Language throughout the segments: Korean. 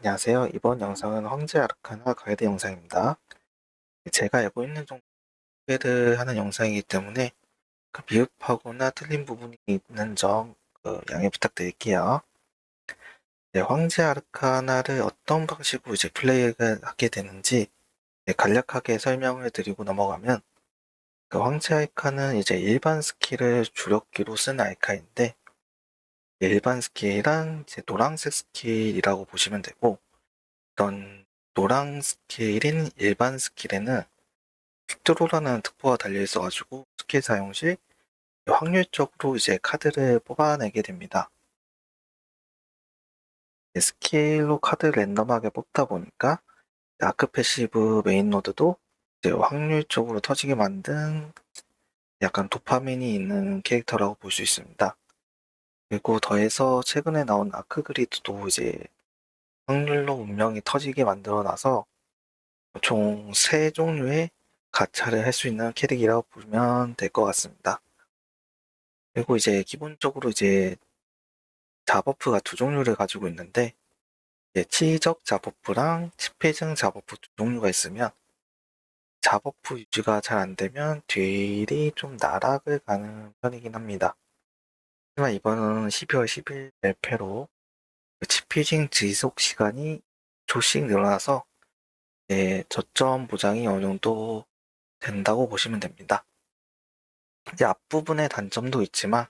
안녕하세요. 이번 영상은 황제 아르카나 가이드 영상입니다. 제가 알고 있는 정도 가이드 하는 영상이기 때문에 미흡하거나 틀린 부분이 있는 점 양해 부탁드릴게요. 네, 황제 아르카나를 어떤 방식으로 이제 플레이를 하게 되는지 간략하게 설명을 드리고 넘어가면 황제 아르카는 이제 일반 스킬을 주력기로 쓰는 아르카인데 일반 스킬이란 이제 노란색 스킬이라고 보시면 되고 이런 노랑 스킬인 일반 스킬에는 퀵드로라는 특보가 달려 있어가지고 스킬 사용 시 확률적으로 이제 카드를 뽑아내게 됩니다. 스킬로 카드를 랜덤하게 뽑다 보니까 아크 패시브 메인 노드도 이제 확률적으로 터지게 만든 약간 도파민이 있는 캐릭터라고 볼 수 있습니다. 그리고 더해서 최근에 나온 아크 그리드도 이제 확률로 운명이 터지게 만들어놔서 총 3종류의 가차를 할 수 있는 캐릭이라고 보면 될 것 같습니다. 그리고 이제 기본적으로 이제 잡버프가 두 종류를 가지고 있는데 치적 잡버프랑 치패증 잡버프 두 종류가 있으면 잡버프 유지가 잘 안되면 딜이 좀 나락을 가는 편이긴 합니다. 하지만 이번은 12월 10일 발표로 치패징 지속 시간이 조씩 늘어나서 저점 보장이 어느 정도 된다고 보시면 됩니다. 이제 앞부분의 단점도 있지만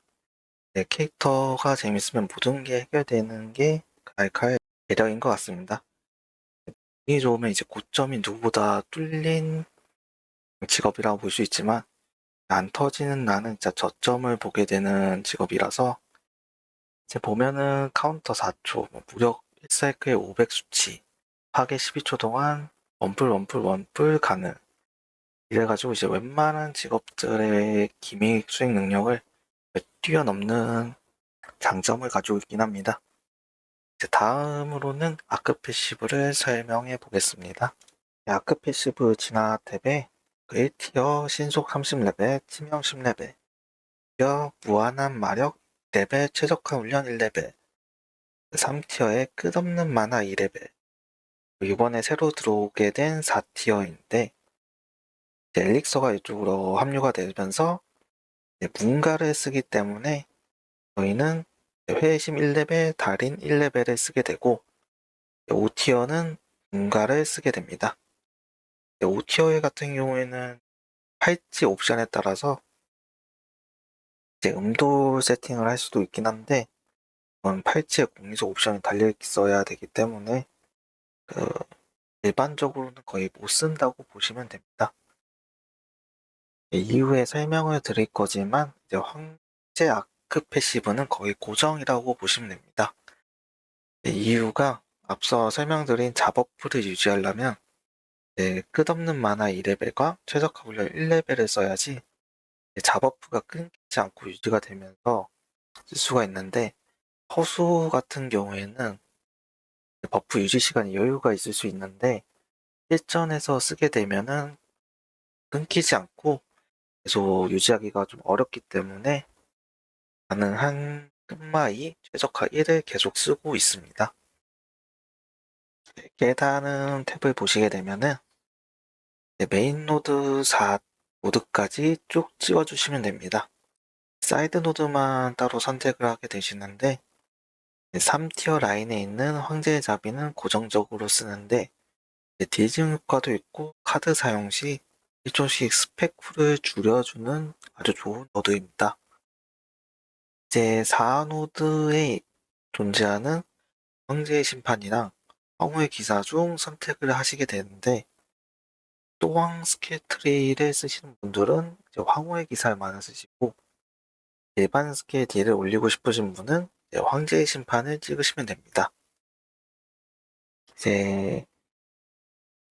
캐릭터가 재밌으면 모든 게 해결되는 게 알카의 매력인 것 같습니다. 운이 좋으면 이제 고점이 누구보다 뚫린 직업이라고 볼 수 있지만 안 터지는 나는 진짜 저점을 보게 되는 직업이라서 이제 보면은 카운터 4초, 무력 1사이클 500 수치, 파괴 12초 동안 원뿔 가능. 이래가지고 이제 웬만한 직업들의 기믹 수행 능력을 뛰어넘는 장점을 가지고 있긴 합니다. 이제 다음으로는 아크 패시브를 설명해 보겠습니다. 아크 패시브 진화 탭에 1티어 신속 30레벨, 치명 10레벨, 티어 무한한 마력 레벨 최적화 훈련 1레벨, 3티어의 끝없는 만화 2레벨, 이번에 새로 들어오게 된 4티어인데 엘릭서가 이쪽으로 합류가 되면서 문가를 쓰기 때문에 저희는 회심 1레벨, 달인 1레벨을 쓰게 되고 5티어는 문가를 쓰게 됩니다. 5티어 같은 경우에는 팔찌 옵션에 따라서 이제 음도 세팅을 할 수도 있긴 한데 그건 팔찌에 공속 옵션이 달려 있어야 되기 때문에 그 일반적으로는 거의 못 쓴다고 보시면 됩니다. 이후에 설명을 드릴 거지만 이제 황제 아크 패시브는 거의 고정이라고 보시면 됩니다. 이유가 앞서 설명드린 잡버프를 유지하려면 끝없는 만화 2레벨과 최적화 훈련 1레벨을 써야지 잡버프가 끊기지 않고 유지가 되면서 쓸 수가 있는데 허수 같은 경우에는 버프 유지 시간에 여유가 있을 수 있는데 실전에서 쓰게 되면은 끊기지 않고 계속 유지하기가 좀 어렵기 때문에 가능한 끝마이 최적화 1을 계속 쓰고 있습니다. 깨달은 탭을 보시게 되면은 메인 노드 4 노드까지 쭉 찍어주시면 됩니다. 사이드 노드만 따로 선택을 하게 되시는데 3티어 라인에 있는 황제의 자비는 고정적으로 쓰는데 딜증 효과도 있고 카드 사용 시 1초씩 스펙풀을 줄여주는 아주 좋은 노드입니다. 이제 4노드에 존재하는 황제의 심판이랑 황후의 기사 중 선택을 하시게 되는데 또왕 스킬 트리를 쓰시는 분들은 이제 황후의 기사만을 쓰시고 일반 스킬 딜을 올리고 싶으신 분은 황제의 심판을 찍으시면 됩니다. 이제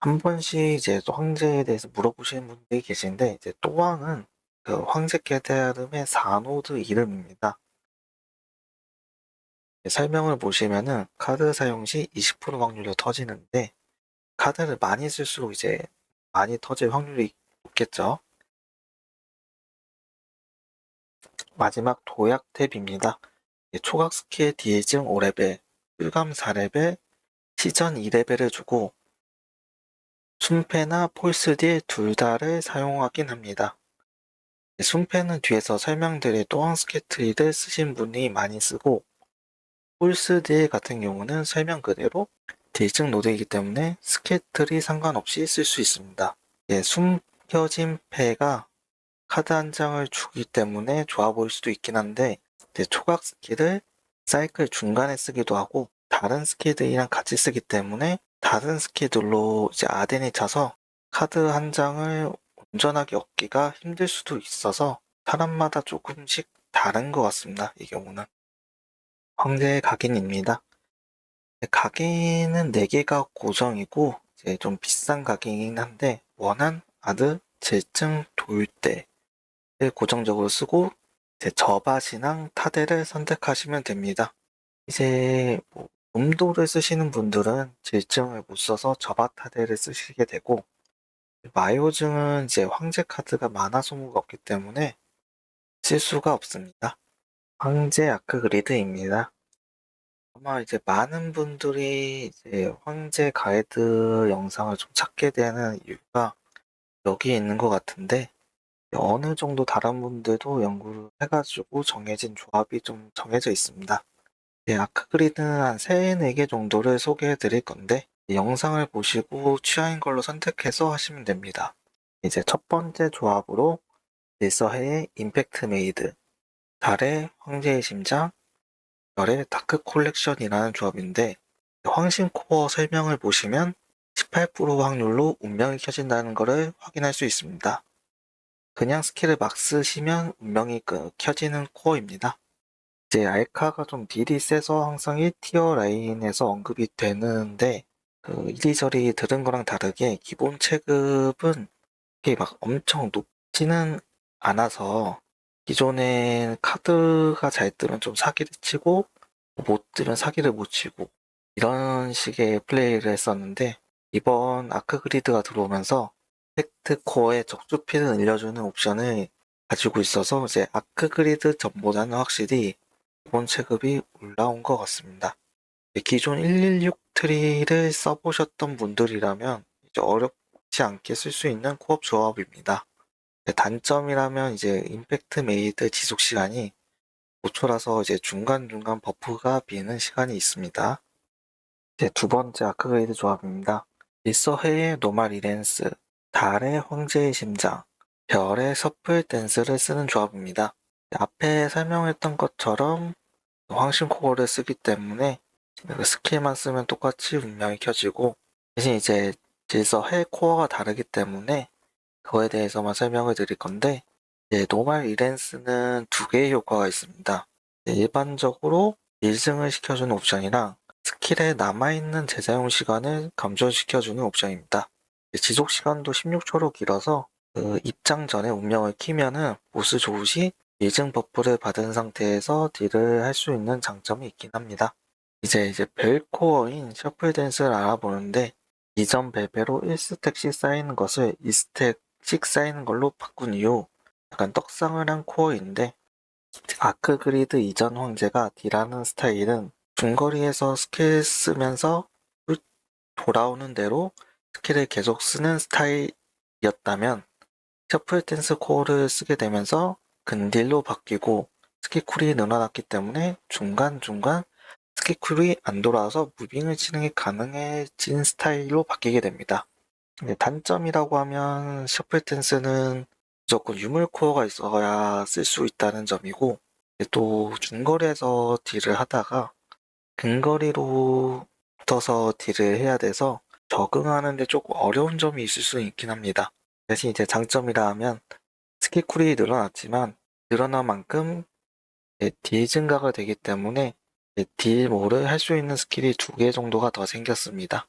한 번씩 이제 또 황제에 대해서 물어보시는 분들이 계신데 이제 또왕은 그 황제 깨달음의 4노드 이름입니다. 설명을 보시면은 카드 사용 시 20% 확률로 터지는데 카드를 많이 쓸수록 이제 많이 터질 확률이 높겠죠. 마지막 도약 탭입니다. 초각 스킬 딜증 5레벨, 꿀감 4레벨, 시전 2레벨을 주고 순패나 폴스딜 둘 다를 사용하긴 합니다. 순패는 뒤에서 설명드릴 또한 스케트리를 쓰신 분이 많이 쓰고 폴스딜 같은 경우는 설명 그대로 딜증 노드이기 때문에 스케트리 상관없이 쓸 수 있습니다. 숨겨진 패가 카드 한 장을 주기 때문에 좋아 보일 수도 있긴 한데 초각 스킬을 사이클 중간에 쓰기도 하고 다른 스킬들이랑 같이 쓰기 때문에 다른 스킬들로 이제 아덴이 차서 카드 한 장을 온전하게 얻기가 힘들 수도 있어서 사람마다 조금씩 다른 것 같습니다. 이 경우는 황제의 각인입니다. 각인은 4개가 고정이고 이제 좀 비싼 각인이긴 한데 원한, 아드, 질증, 돌대 고정적으로 쓰고 이제 저밭이랑 타대를 선택하시면 됩니다. 이제 음도를 쓰시는 분들은 질증을 못 써서 저밭 타대를 쓰시게 되고 마요증은 이제 황제 카드가 만화 소모가 없기 때문에 쓸 수가 없습니다. 황제 아크 그리드입니다. 아마 이제 많은 분들이 이제 황제 가이드 영상을 좀 찾게 되는 이유가 여기에 있는 것 같은데 어느 정도 다른 분들도 연구를 해가지고 정해진 조합이 좀 정해져 있습니다. 아크그리드는 한 3, 4개 정도를 소개해 드릴 건데 영상을 보시고 취향인 걸로 선택해서 하시면 됩니다. 이제 첫 번째 조합으로 일서해의 임팩트 메이드, 달의 황제의 심장, 별의 다크 콜렉션이라는 조합인데 황신 코어 설명을 보시면 18% 확률로 운명이 켜진다는 것을 확인할 수 있습니다. 그냥 스킬을 막 쓰시면 운명이 켜지는 코어입니다. 이제 알카가 좀 딜이 세서 항상 1티어 라인에서 언급이 되는데 이리저리 들은 거랑 다르게 기본 체급은 이게 막 엄청 높지는 않아서 기존에 카드가 잘 뜨면 좀 사기를 치고 못 뜨면 사기를 못 치고 이런 식의 플레이를 했었는데 이번 아크그리드가 들어오면서 팩트 코어의 적수피를 늘려주는 옵션을 가지고 있어서 이제 아크그리드 전보다는 확실히 기본 체급이 올라온 것 같습니다. 기존 116 트리를 써보셨던 분들이라면 이제 어렵지 않게 쓸 수 있는 코업 조합입니다. 단점이라면 이제 임팩트 메이드 지속 시간이 5초라서 이제 중간중간 버프가 비는 시간이 있습니다. 이제 두 번째 아크그레이드 조합입니다. 일서해의 노말 이렌스, 달의 황제의 심장, 별의 서플 댄스를 쓰는 조합입니다. 앞에 설명했던 것처럼 황신 코어를 쓰기 때문에 스킬만 쓰면 똑같이 운명이 켜지고 대신 이제 질서해 코어가 다르기 때문에 그거에 대해서만 설명을 드릴 건데 노말 이렌스는 두 개의 효과가 있습니다. 일반적으로 일증을 시켜주는 옵션이랑 스킬에 남아있는 재사용 시간을 감소시켜주는 옵션입니다. 지속 시간도 16초로 길어서 입장 전에 운명을 키면은 보스 조우시 일증 버프를 받은 상태에서 딜을 할 수 있는 장점이 있긴 합니다. 이제 벨코어인 셔플 댄스를 알아보는데 이전 벨베로 1스택씩 쌓이는 것을 2스택씩 쌓이는 걸로 바꾼 이후 약간 떡상을 한 코어인데 아크그리드 이전 황제가 딜하는 스타일은 중거리에서 스킬 쓰면서 돌아오는 대로 스킬을 계속 쓰는 스타일이었다면 셔플 댄스 코어를 쓰게 되면서 근딜로 바뀌고 스킬쿨이 늘어났기 때문에 중간중간 스킬쿨이 안 돌아와서 무빙을 치는 게 가능해진 스타일로 바뀌게 됩니다. 단점이라고 하면 셔플 댄스는 무조건 유물 코어가 있어야 쓸 수 있다는 점이고 또 중거리에서 딜을 하다가 근거리로 붙어서 딜을 해야 돼서 적응하는데 조금 어려운 점이 있을 수 있긴 합니다. 대신 이제 장점이라 하면 스킬쿨이 늘어났지만 늘어난 만큼 딜 증가가 되기 때문에 딜모를 할 수 있는 스킬이 2개 정도가 더 생겼습니다.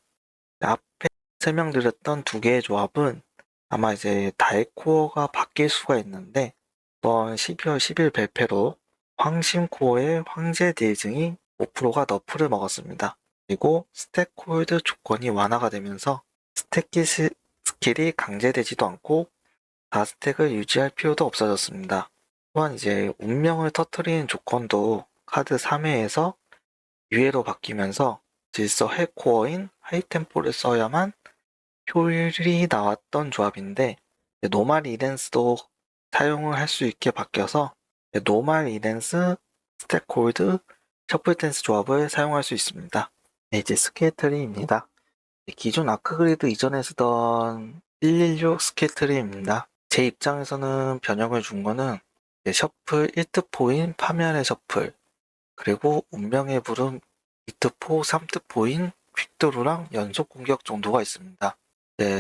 앞에 설명드렸던 2개의 조합은 아마 이제 달코어가 바뀔 수가 있는데 이번 12월 10일 발표로 황심코어의 황제 딜증이 5%가 너프를 먹었습니다. 그리고 스택홀드 조건이 완화가 되면서 스킬이 강제되지도 않고 4스택을 유지할 필요도 없어졌습니다. 또한 이제 운명을 터뜨리는 조건도 카드 3회에서 2회로 바뀌면서 질서 해코어인 하이템포를 써야만 효율이 나왔던 조합인데 노말 이덴스도 사용을 할 수 있게 바뀌어서 노말 이덴스, 스택홀드, 셔플 댄스 조합을 사용할 수 있습니다. 이제 스케일트리입니다. 기존 아크그리드 이전에 쓰던 116 스케일트리입니다. 제 입장에서는 변형을 준 거는 셔플 1특포인 파멸의 셔플, 그리고 운명의 부름 2특포, 3특포인 퀵드루랑 연속 공격 정도가 있습니다.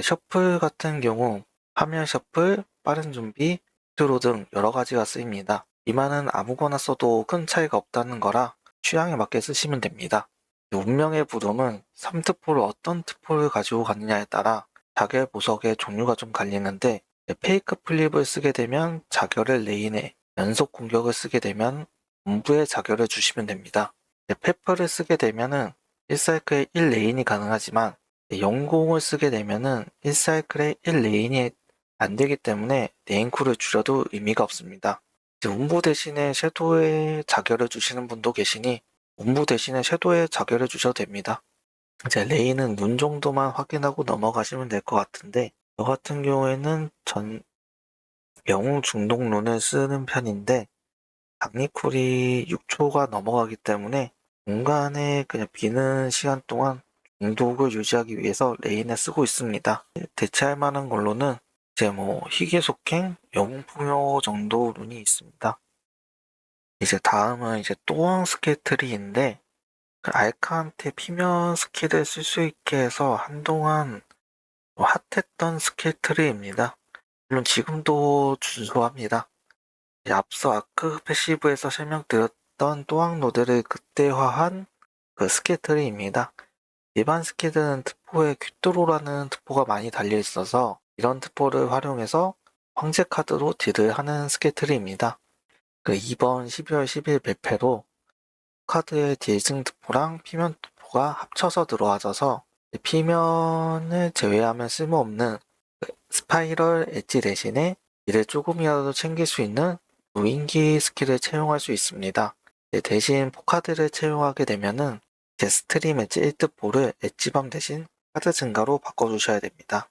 셔플 같은 경우 파멸 셔플, 빠른 준비, 퀵드루 등 여러 가지가 쓰입니다. 이만은 아무거나 써도 큰 차이가 없다는 거라 취향에 맞게 쓰시면 됩니다. 운명의 부름은 3특포를 어떤 특포를 가지고 가느냐에 따라 자결 보석의 종류가 좀 갈리는데 페이크 플립을 쓰게 되면 자결을 레인에, 연속 공격을 쓰게 되면 음부에 자결을 주시면 됩니다. 페퍼를 쓰게 되면은 1사이클에 1레인이 가능하지만 영공을 쓰게 되면은 1사이클에 1레인이 안 되기 때문에 레인쿨을 줄여도 의미가 없습니다. 음부 대신에 섀도우에 자결을 주시는 분도 계시니 음부 대신에 섀도우에 자결을 주셔도 됩니다. 이제 레인은 눈 정도만 확인하고 넘어가시면 될 것 같은데 저 같은 경우에는 영웅 중독 룬을 쓰는 편인데 장리쿨이 6초가 넘어가기 때문에 공간에 그냥 비는 시간 동안 중독을 유지하기 위해서 레인을 쓰고 있습니다. 대체할 만한 걸로는 이제 희귀속행, 영웅풍요 정도 룬이 있습니다. 이제 다음은 이제 또왕 스케트리인데 그 알카한테 피면 스킬을 쓸 수 있게 해서 한동안 핫했던 스케트리입니다. 물론 지금도 준수합니다. 앞서 아크 패시브에서 설명드렸던 또왕 노드를 극대화한 그 스케트리입니다. 일반 스킬은 특포에 퀵드로라는 특포가 많이 달려있어서 이런 특포를 활용해서 황제 카드로 딜을 하는 스케트리입니다. 이번 12월 10일 발표로 카드의 딜승 특포랑 피면 특포가 합쳐서 들어와져서 피면을 제외하면 쓸모없는 스파이럴 엣지 대신에 딜을 조금이라도 챙길 수 있는 무인기 스킬을 채용할 수 있습니다. 대신 포카드를 채용하게 되면은 스트림 엣지 1특포를 엣지밤 대신 카드 증가로 바꿔주셔야 됩니다.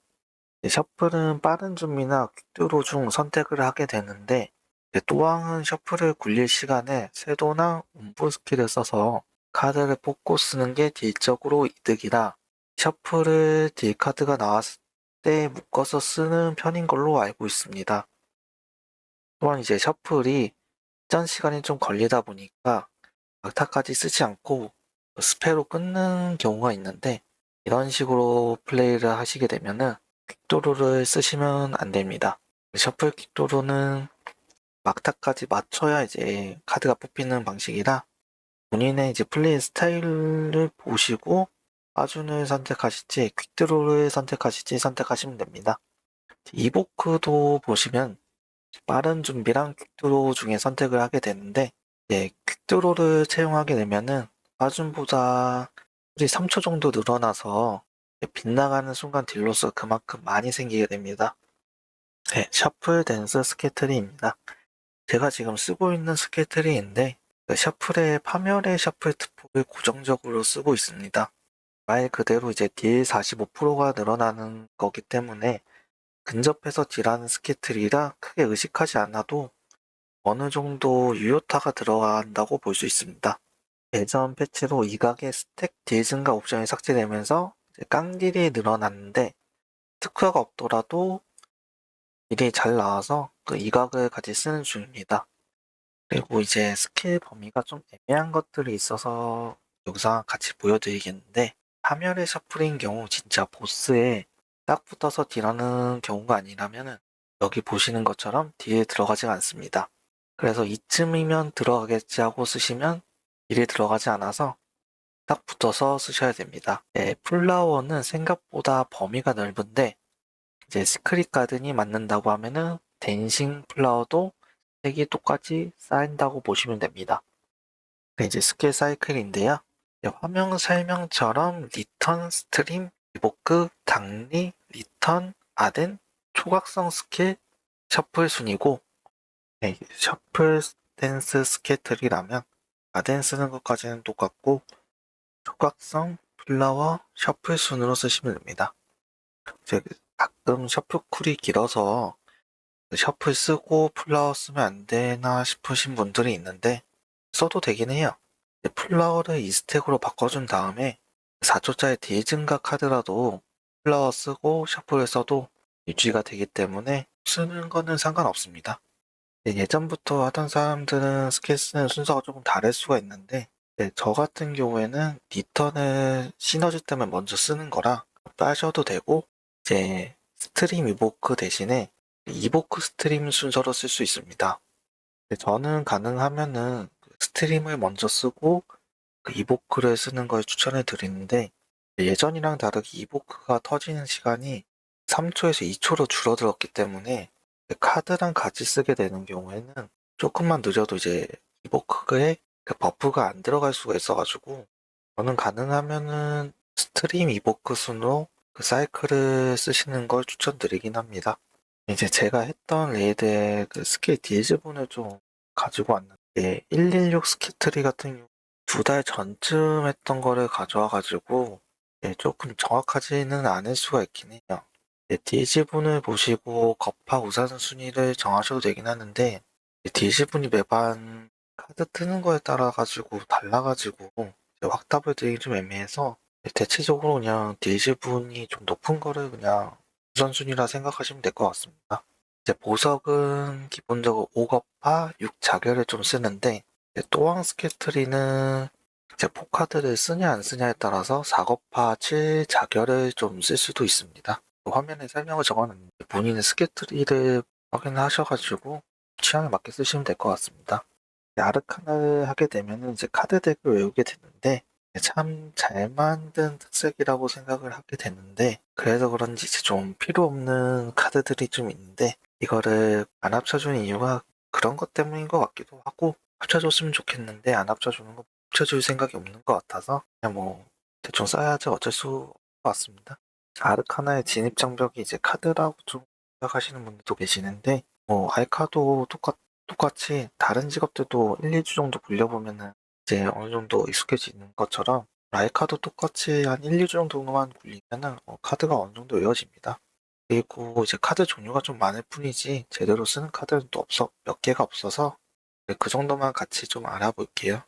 셔플은 빠른 준비나 퀵드로 중 선택을 하게 되는데 또왕은 셔플을 굴릴 시간에 섀도우나 음부 스킬을 써서 카드를 뽑고 쓰는 게 딜적으로 이득이라 셔플을 딜카드가 나왔을 때 묶어서 쓰는 편인 걸로 알고 있습니다. 또한 이제 셔플이 시전 시간이 좀 걸리다 보니까 막타까지 쓰지 않고 스페로 끊는 경우가 있는데 이런 식으로 플레이를 하시게 되면은 퀵도루를 쓰시면 안 됩니다. 셔플 퀵도루는 막타까지 맞춰야 이제 카드가 뽑히는 방식이라 본인의 이제 플레이 스타일을 보시고 빠준을 선택하실지 퀵드로를 선택하실지 선택하시면 됩니다. 이보크도 보시면 빠른 준비랑 퀵드로 중에 선택을 하게 되는데 퀵드로를 채용하게 되면은 빠준보다 3초 정도 늘어나서 빗나가는 순간 딜로스 그만큼 많이 생기게 됩니다. 셔플 댄스 스케트리입니다. 제가 지금 쓰고 있는 스케트리인데 셔플의 파멸의 셔플 특폭을 고정적으로 쓰고 있습니다. 말 그대로 이제 딜 45%가 늘어나는 거기 때문에 근접해서 딜하는 스케트리라 크게 의식하지 않아도 어느 정도 유효타가 들어간다고 볼 수 있습니다. 예전 패치로 이각의 스택 딜 증가 옵션이 삭제되면서 깡딜이 늘어났는데 특화가 없더라도 딜이 잘 나와서 그 이각을 같이 쓰는 중입니다. 그리고 이제 스킬 범위가 좀 애매한 것들이 있어서 영상 같이 보여드리겠는데 파멸의 셔플인 경우 진짜 보스에 딱 붙어서 딜하는 경우가 아니라면은 여기 보시는 것처럼 딜에 들어가지 않습니다. 그래서 이쯤이면 들어가겠지 하고 쓰시면 딜에 들어가지 않아서 딱 붙어서 쓰셔야 됩니다. 플라워는 생각보다 범위가 넓은데 이제 스크릿 가든이 맞는다고 하면은 댄싱 플라워도 색이 똑같이 쌓인다고 보시면 됩니다. 이제 스킬 사이클인데요. 화면 설명처럼 리턴, 스트림, 리보크, 당리, 리턴, 아덴, 초각성 스킬, 셔플 순이고 셔플 댄스 스케트리라면 아덴 쓰는 것까지는 똑같고 초각성, 플라워, 셔플 순으로 쓰시면 됩니다. 이제 가끔 셔플 쿨이 길어서 셔플 쓰고 플라워 쓰면 안 되나 싶으신 분들이 있는데 써도 되긴 해요. 플라워를 2스택으로 바꿔준 다음에 4초짜리 딜 증가 카드라도 플라워 쓰고 셔플을 써도 유지가 되기 때문에 쓰는 거는 상관없습니다. 예전부터 하던 사람들은 스킬 쓰는 순서가 조금 다를 수가 있는데 저 같은 경우에는 리턴을 시너지 때문에 먼저 쓰는 거라 빠셔도 되고 이제 스트림 이보크 대신에 이보크 스트림 순서로 쓸 수 있습니다. 저는 가능하면은 스트림을 먼저 쓰고 그 이보크를 쓰는 걸 추천해 드리는데 예전이랑 다르게 이보크가 터지는 시간이 3초에서 2초로 줄어들었기 때문에 카드랑 같이 쓰게 되는 경우에는 조금만 늦어도 이제 이보크에 그 버프가 안 들어갈 수가 있어가지고 저는 가능하면은 스트림 이보크 순으로 그 사이클을 쓰시는 걸 추천드리긴 합니다. 이제 제가 했던 레이드의 그 스킬 딜즈분을 좀 가지고 왔는데 116 스킬 트리 같은 경우 2달 전쯤 했던 거를 가져와가지고 조금 정확하지는 않을 수가 있긴 해요. 딜지분을 보시고 겁파 우선 순위를 정하셔도 되긴 하는데 딜지분이 매번 카드 뜨는 거에 따라 가지고 달라가지고 확답을 드리기 좀 애매해서 대체적으로 그냥 딜지분이 좀 높은 거를 그냥 우선순위라 생각하시면 될 것 같습니다. 이제 보석은 기본적으로 5겁파 6자결을 좀 쓰는데 또왕 스케트리는 이제 포카드를 쓰냐 안 쓰냐에 따라서 4겁파 7자결을 좀 쓸 수도 있습니다. 화면에 설명을 적어놨는데 본인의 스케트리를 확인하셔가지고 취향에 맞게 쓰시면 될 것 같습니다. 아르카나를 하게 되면 이제 카드 덱을 외우게 되는데 참 잘 만든 특색이라고 생각을 하게 되는데 그래서 그런지 이제 좀 필요 없는 카드들이 좀 있는데 이거를 안 합쳐주는 이유가 그런 것 때문인 것 같기도 하고 합쳐줬으면 좋겠는데 안 합쳐주는 거 합쳐줄 생각이 없는 것 같아서 그냥 뭐 대충 써야지 어쩔 수 없을 것 같습니다. 아르카나의 진입 장벽이 이제 카드라고 좀 생각하시는 분들도 계시는데 뭐 알카도 똑같이 다른 직업들도 1, 2주 정도 굴려보면은 이제 어느 정도 익숙해지는 것처럼 라이카도 똑같이 한 1, 2주 정도만 굴리면은 카드가 어느 정도 외워집니다. 그리고 이제 카드 종류가 좀 많을 뿐이지 제대로 쓰는 카드는 또 몇 개가 없어서 그 정도만 같이 좀 알아볼게요.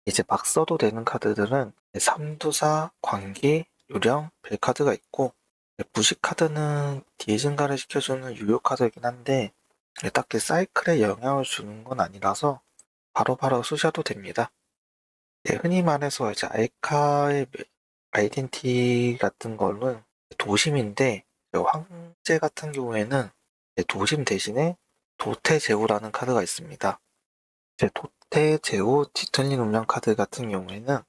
이제 막 써도 되는 카드들은 삼두사, 광기, 요령, 벨카드가 있고 부식 카드는 딜 증가를 시켜주는 유효 카드이긴 한데 딱히 사이클에 영향을 주는 건 아니라서 바로바로 쓰셔도 됩니다. 흔히 말해서 이제 알카의 아이덴티 같은 거는 도심인데 황제 같은 경우에는 도심 대신에 도태제후라는 카드가 있습니다. 도태제후 뒤틀린 운명 카드 같은 경우에는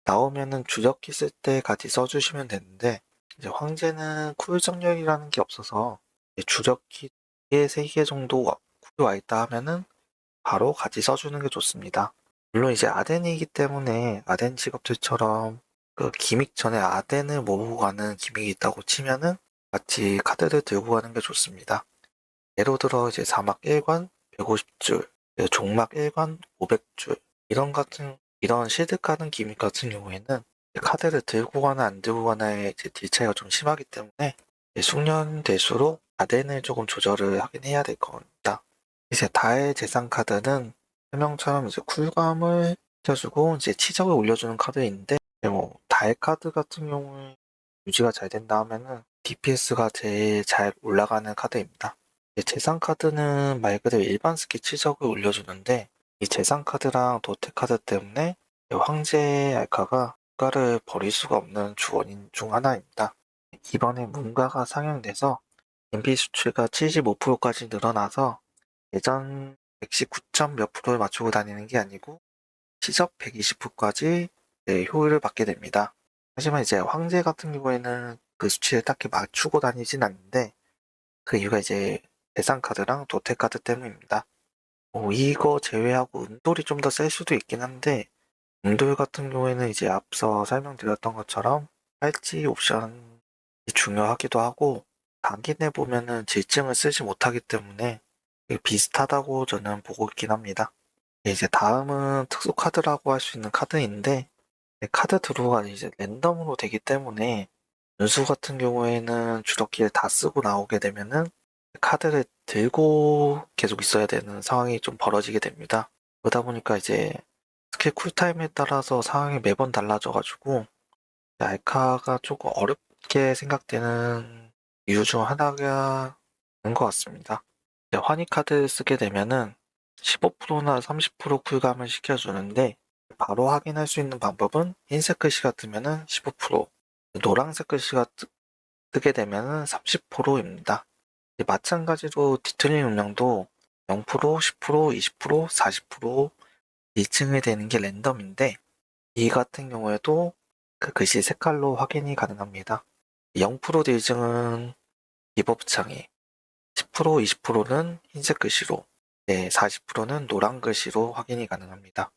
나오면은 주적기 쓸 때 같이 써주시면 되는데 이제 황제는 쿨 정렬이라는 게 없어서 주적기 3개 정도 쿨이 와 있다 하면은 바로 같이 써주는 게 좋습니다. 물론 이제 아덴이기 때문에 아덴 직업들처럼 그 기믹 전에 아덴을 모으고 가는 기믹이 있다고 치면은 같이 카드를 들고 가는 게 좋습니다. 예를 들어 이제 사막 1관 150줄, 종막 1관 500줄 이런 실드 까는 기믹 같은 경우에는 카드를 들고 가나 안 들고 가나의 이제 딜 차이가 좀 심하기 때문에 숙련될수록 아덴을 조금 조절을 하긴 해야 될 겁니다. 이제 다의 재산 카드는 설명처럼 이제 쿨감을 켜주고 이제 치적을 올려주는 카드인데 뭐 다의 카드 같은 경우에 유지가 잘 된다 하면은 DPS가 제일 잘 올라가는 카드입니다. 재산 카드는 말 그대로 일반 스킬 치적을 올려주는데 이 재산 카드랑 도태 카드 때문에 황제 알카가 문가를 버릴 수가 없는 주원인 중 하나입니다. 이번에 문가가 상향돼서 MP 수치가 75%까지 늘어나서 예전 119점 몇 프로를 맞추고 다니는 게 아니고 시접 120%까지 효율을 받게 됩니다. 하지만 이제 황제 같은 경우에는 그 수치를 딱히 맞추고 다니진 않는데 그 이유가 이제 대상 카드랑 도태 카드 때문입니다. 이거 제외하고 은돌이 좀 더 셀 수도 있긴 한데 은돌 같은 경우에는 이제 앞서 설명드렸던 것처럼 팔찌 옵션이 중요하기도 하고 당긴해 보면은 질증을 쓰지 못하기 때문에 비슷하다고 저는 보고 있긴 합니다. 이제 다음은 특수 카드라고 할 수 있는 카드인데 카드 드로우가 이제 랜덤으로 되기 때문에 연수 같은 경우에는 주력기를 다 쓰고 나오게 되면은 카드를 들고 계속 있어야 되는 상황이 좀 벌어지게 됩니다. 그러다 보니까 이제 스킬 쿨타임에 따라서 상황이 매번 달라져가지고 알카가 조금 어렵게 생각되는 이유 중 하나가 된 것 같습니다. 이제 환희 카드 쓰게 되면은 15%나 30% 쿨감을 시켜주는데 바로 확인할 수 있는 방법은 흰색 글씨가 뜨면은 15%, 노란색 글씨가 뜨게 되면은 30%입니다. 마찬가지로 디틀링 음량도 0%, 10%, 20%, 40% 일증이 되는 게 랜덤인데 이 같은 경우에도 그 글씨 색깔로 확인이 가능합니다. 0% 일증은 기법창에 10%, 20%는 흰색 글씨로, 40%는 노란 글씨로 확인이 가능합니다.